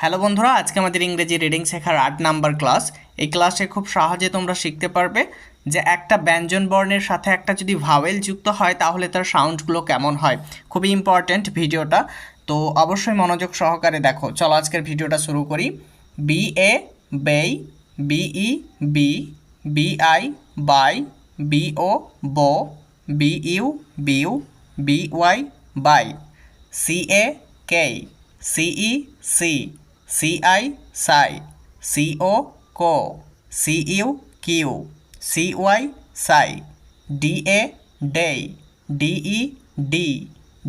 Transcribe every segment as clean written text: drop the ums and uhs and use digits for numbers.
Hello বন্ধুরা, আজকে আমাদের ইংরেজি রিডিং শেখার ৮ নাম্বার ক্লাস। এই ক্লাসে খুব সহজে তোমরা শিখতে পারবে যে একটা ব্যঞ্জন বর্ণের সাথে একটা যদি ভাওয়েল যুক্ত হয় তাহলে তার সাউন্ডগুলো কেমন হয়। খুবই ইম্পর্ট্যান্ট ভিডিওটা, তো অবশ্যই মনোযোগ সহকারে দেখো। চলো আজকের ভিডিওটা শুরু করি। B A bay, B E bee, B I bye, B O bo, B U bew, B Y bye, C A kay, C E see, C I sigh, C O co, C U cue, C Y sigh, D A day, D E dee,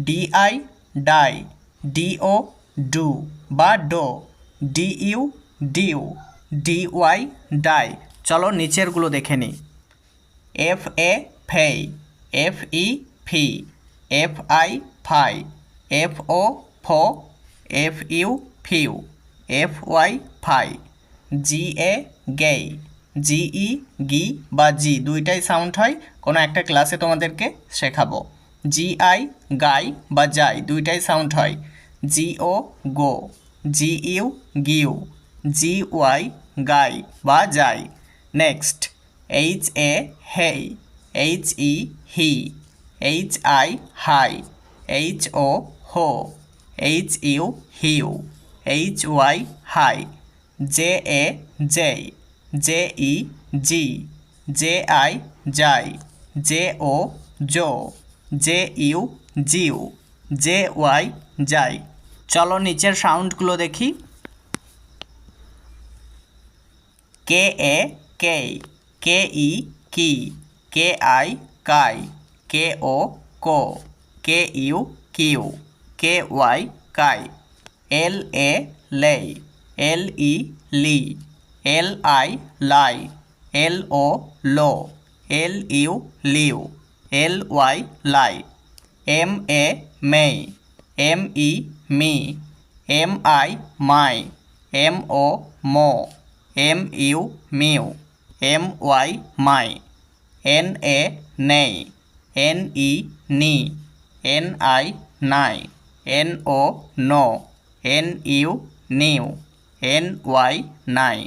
D I die, D O do বা doe, D U dew, D Y die. চলো নিচেরগুলো দেখে নিই। F A fay, F E fee, F I fie, F O foe, F U few, F Y fie, G A gay, G E ghee বা জি দুইটাই sound হয়, কোনো একটা ক্লাসে তোমাদেরকে শেখাবো। জি আই গাই বা যাই দুইটাই সাউন্ড হয়। জি ও গো, G U গিউ, G Y guy বা jye. Next H A hay, H E he, H I hi, H O ho, H U hue, H Y high, J A jay, J E gee, J I jye, J O jo, J U jew, J Y jye. চলো নিচের সাউন্ডগুলো দেখি। কে এ কেই, K E key, K I kye, K O ko, K U cue, K Y kye, L A lay, L E lee, L I lie, L O low, L U lew, L Y lie, M A may, M E me, M I my, M O mo, M U mew, M Y my, N A nay, N E knee, N I nigh, N O no, N U new, N Y নাই,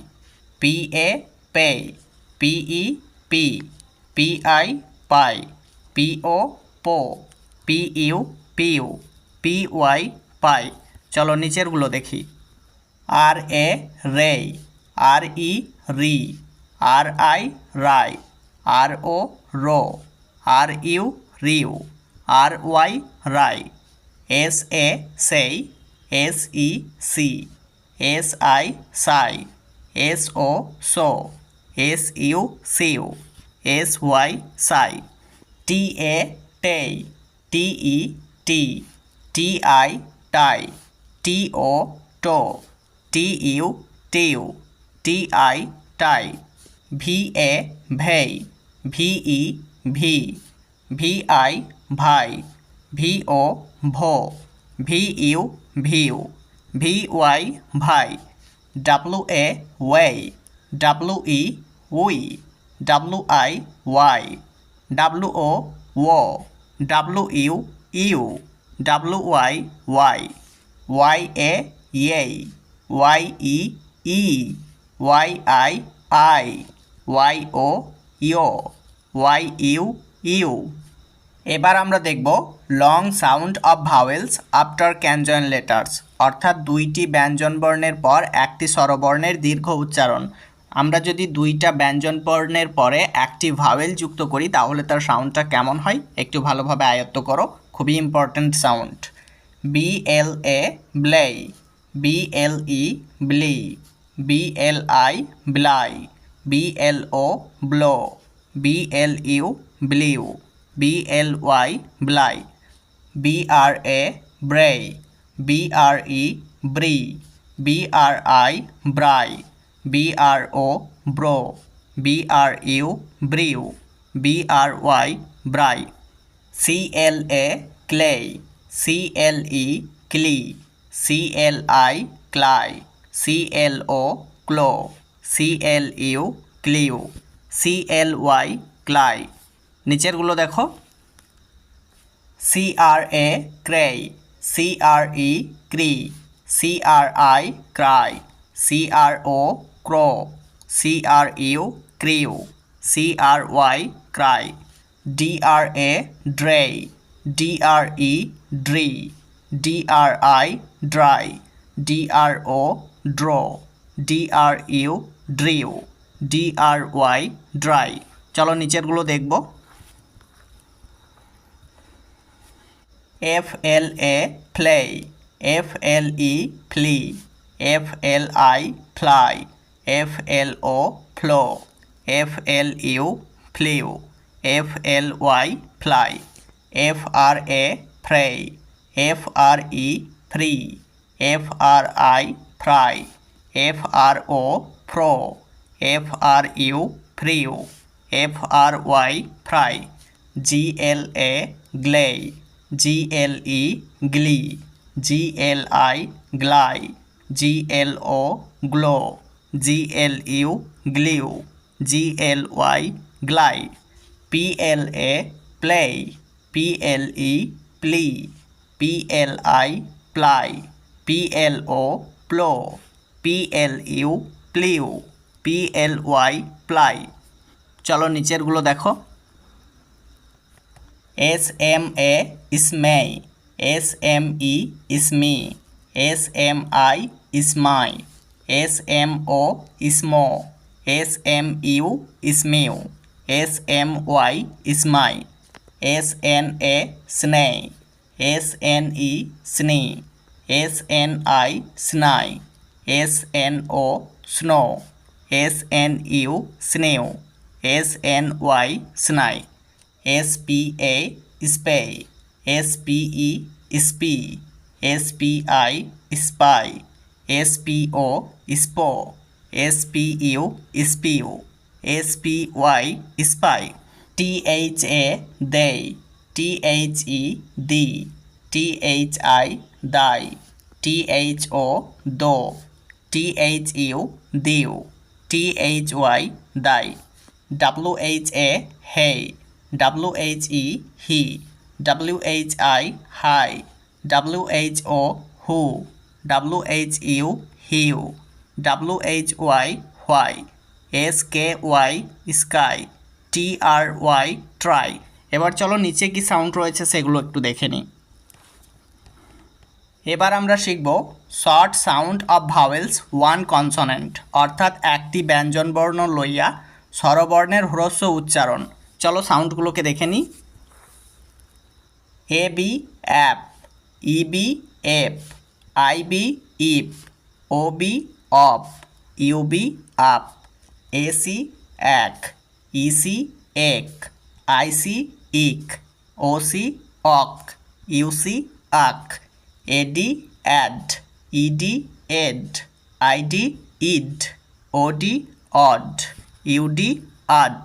P A pay, P E pee, P I pie, P O po, P U pew, P Y pie. চলো নিচেরগুলো দেখি। R A ray, R E ree, R I rye, R O row, R U rue, R Y rye, S A say, S E see, S I sigh, S O so, S U sue, S Y sigh, T A tay, T E tee, T I tie, T O toe, T you tube, T I tie, V A vay, V E vee, V I vie, V O vo, V U view, V Y vie, W A way, W E we, W I why, W O o, W U you, W Y why, Y A yay, Y E e, Y I aye, Y O yo, Y U you. এবার আমরা দেখব long sound of vowels after conjoint letters, অর্থাৎ দুইটি ব্যঞ্জনবর্ণের পর একটি স্বরবর্ণের দীর্ঘ উচ্চারণ। আমরা যদি দুইটা ব্যঞ্জনবর্ণের পরে একটি ভাওয়েল যুক্ত করি তাহলে তার সাউন্ডটা কেমন হয় একটু ভালোভাবে আয়ত্ত করো, খুবই important sound. B L A blay, B L E blee, B L I bly, B L O blow, B L U blew, B L Y bly, B R A bray, B R E bree, B R I bry, B R O bro, B R U brew, B R Y bry, C L A clay, C L E clee, C L I cly, C L O Chloe, C L U clew, C L Y cly. নিচেরগুলো দেখো। C R A cray, C R E cree, CRI cry, CRO crow, CRU crew, CRY cry, DRA dray, DRE dree, DRI dry, DRO draw, DRU drew, DRY dry। চলো নিচেরগুলো দেখব। FLA play, FLE flee, FLI fly, FLO flow, FLU flew, FLY fly, FRA fray, FRE free, FRI fry, FRO fro, FRU frew, FRY fry, GLA glay, GLE glee, GLI gly, GLO glow, GLU glue, GLY glide, PLA play, PLE plea, PLI ply, PLO plow, PLU plew, PLY ply। চলো নিচেরগুলো দেখো। SMA ismay, SME isme, SMI ismy, SMO ismo, SMU ismew, SMY ismy, SNA snay, SNE snee, SNI sny, SNO snow, SNU snew, SNY sny, SPA spay, SPE spee, SPI spy, SPO spo, SPU spew, SPY spy, THA they, THE thee, THI die, THO though, THU thou, THY die, WHA hey, WHE he, WHI high, WHO who, WHU hew, WHY why, SKY sky, TRY try। এবার চলো নিচে কি sound রয়েছে সেগুলো একটু দেখে নিই। এবার আমরা শিখব short sound of vowels one consonant, অর্থাৎ একটি ব্যঞ্জনবর্ণ লইয়া স্বরবর্ণের হ্রস্ব উচ্চারণ। চলো সাউন্ডগুলোকে দেখে নিই। AB app, EB app, IB ইপ, OB অপ, UB আপ, AC এক, EC এক, IC ইক, OC অক, UC uc, AD ad, ED ed, ID id, OD od, UD ud.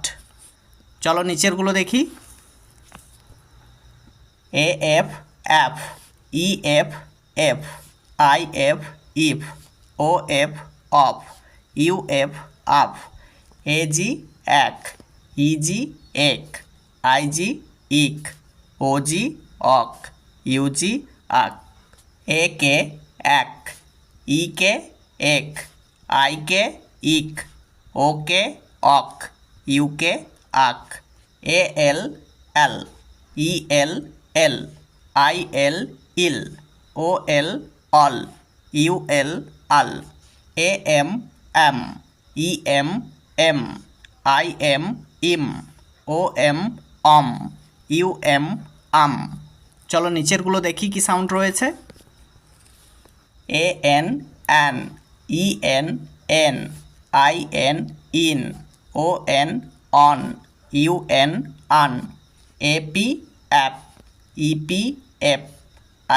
চলো নিচেরগুলো দেখি। AF অ্যাপ, EF ef, IF if, OF of, UF আপ, AG এক, EG এক, IG ইক, OG অক, UG আক, AK এক, EK এক, IK ইক, OK অক, UK uk, AL al, EL el, IL il, OL ol, UL ul, AM am, EM em, IM im, OM om, UM um. চলো নিচেরগুলো দেখি কি সাউন্ড রয়েছে। AN an, EN en, IN in, ON on, UN un, AP ap, EP ep,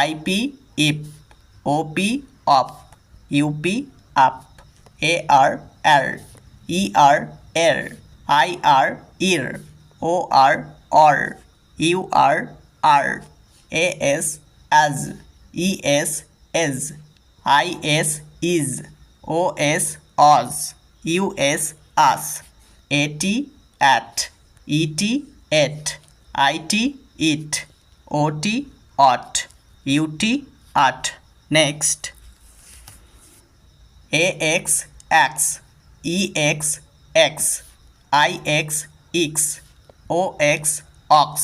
IP ip, OP op, UP up, AR ar, ER er, IR ir, OR or, UR ur, AS as, ES es, IS is, OS os, US us, AT at, ET et, IT it, OT ot, UT at। Next A X ax, E X ex, I X ix, O X ox,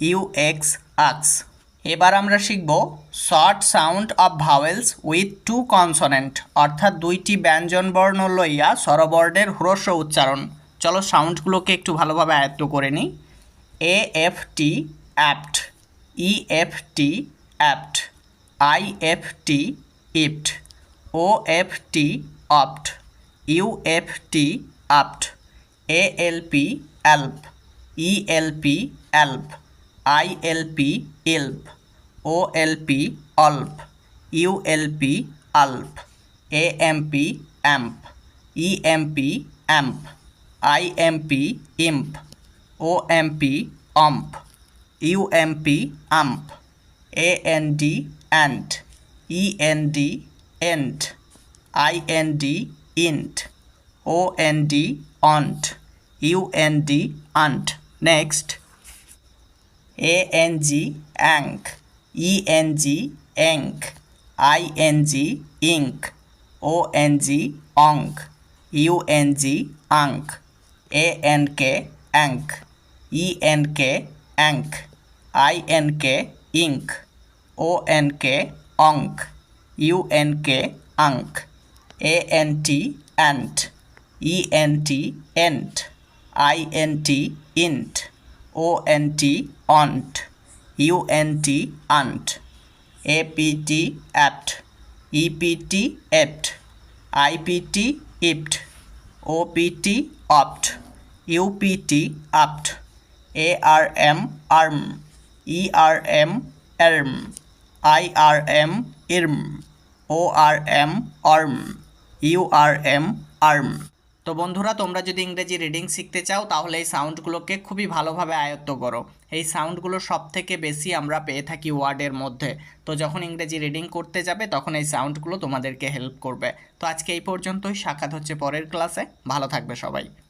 U X ux. এবার আমরা শিখব short sound of vowels with two consonant, অর্থাৎ দুইটি ব্যঞ্জনবর্ণ লইয়া স্বরবর্ণের হ্রস্ব উচ্চারণ। চলো সাউন্ডগুলোকে একটু ভালোভাবে আয়ত্ত করে নিই। A F T apt, E F T apt, I F T ipt, O F T opt, U F T upt, A L P alp, E L P alp, I L P ilp, O L P olp, U L P ulp, A M P amp, E M P amp, I M P imp, O M P omp, U M P ump, A N D ant, E N D ent, I N D int, O N D ont, U N D unt. Next A N G ank, E N G enk, I N G ink, O N G onk, U N G unk, A N K ank, E N K ank, I N K ink, O N K onk, U N K unk, A N T ant, E N T ent, I N T int, O N T won't, U N T unt, A P T apt, E P T ept, I P T ipt, O P T opt, U P T upt, A R M arm, E R M erm, I R M irm, O R M orm, U R M arm. তো বন্ধুরা তোমরা যদি ইংরেজি reading শিখতে চাও তাহলে এই সাউন্ডগুলোকে খুবই ভালোভাবে আয়ত্ত করো। এই সাউন্ডগুলো সব থেকে বেশি আমরা পেয়ে থাকি ওয়ার্ডের মধ্যে। তো যখন ইংরেজি রিডিং করতে যাবে তখন এই সাউন্ডগুলো তোমাদেরকে হেল্প করবে। তো আজকে এই পর্যন্তই, সাক্ষাৎ হচ্ছে পরের ক্লাসে। ভালো থাকবে সবাই।